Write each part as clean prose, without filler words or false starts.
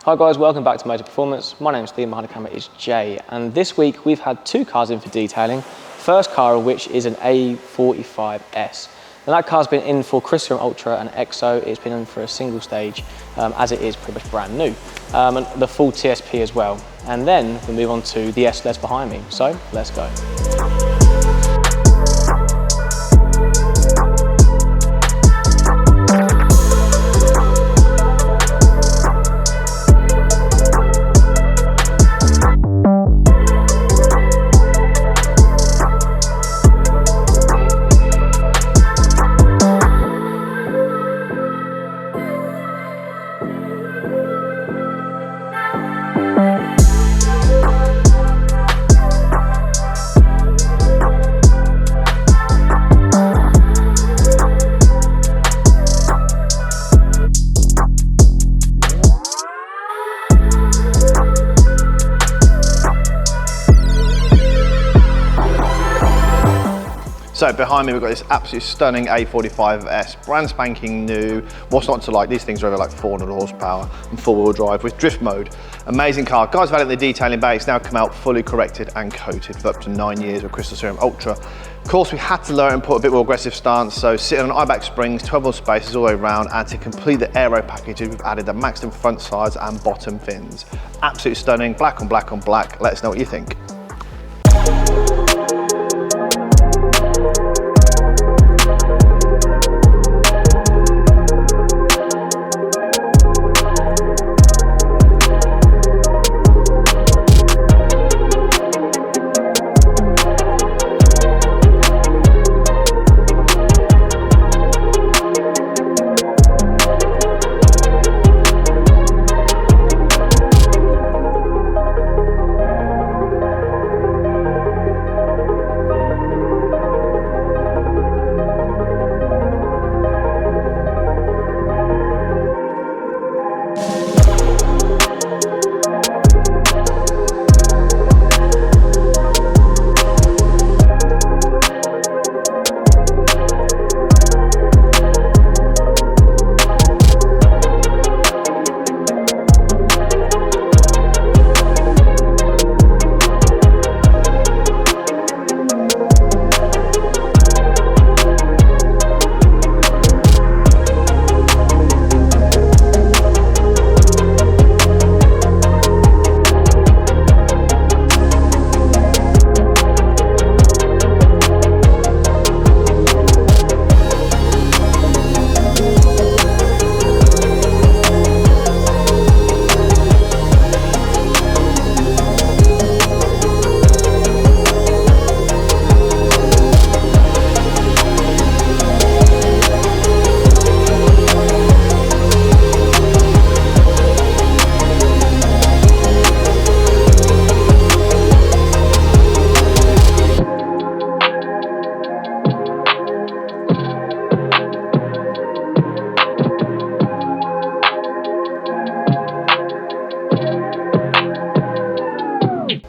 Hi guys, welcome back to Motor Performance. My name's Steve, behind the camera is Jay, and this week we've had two cars in for detailing. First car of which is an A45s. Now that car's been in for Serum Ultra and EXO. It's been in for a single stage, as it is pretty much brand new. And the full TSP as well. And then we move on to the SLS behind me. So let's go. So behind me we've got this absolutely stunning A45s, brand spanking new. What's not to like? These things are over like 400 horsepower and four-wheel drive with drift mode. Amazing car. Guys have had it in the detailing bay. It's now come out fully corrected and coated for up to 9 years with Serum Ultra. Of course, we had to lower it and put a bit more aggressive stance, so sitting on eibach springs, 12mm spaces all the way around, and to complete the aero package, we've added the maxton front sides and bottom fins. Absolutely stunning, black on black on black. Let us know what you think.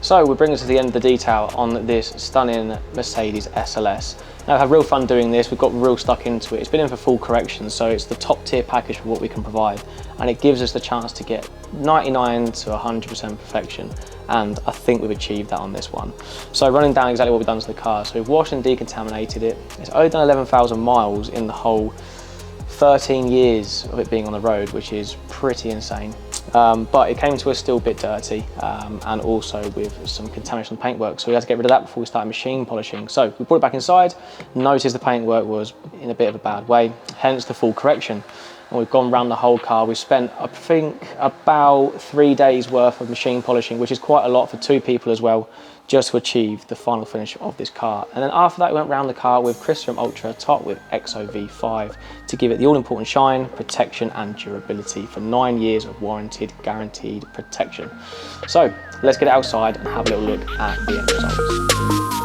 So we bring us to the end of the detail on this stunning Mercedes SLS. Now, we've had real fun doing this. We've got real stuck into it. It's been in for full correction, so it's the top tier package for what we can provide, and it gives us the chance to get 99 to 100% perfection, and I think we've achieved that on this one. So running down exactly what we've done to the car. So we've washed and decontaminated it. It's only done 11,000 miles in the whole 13 years of it being on the road, which is pretty insane. But it came to us still a bit dirty, and also with some contamination on the paintwork, so we had to get rid of that before we started machine polishing. So we brought it back inside, noticed the paintwork was in a bit of a bad way, hence the full correction. And we've gone around the whole car. We spent, I think, about 3 days worth of machine polishing, which is quite a lot for two people as well, just to achieve the final finish of this car. And then after that, we went around the car with Serum Ultra topped with EXO V5 to give it the all-important shine, protection and durability for 9 years of warranted, guaranteed protection. So let's get it outside and have a little look at the end results.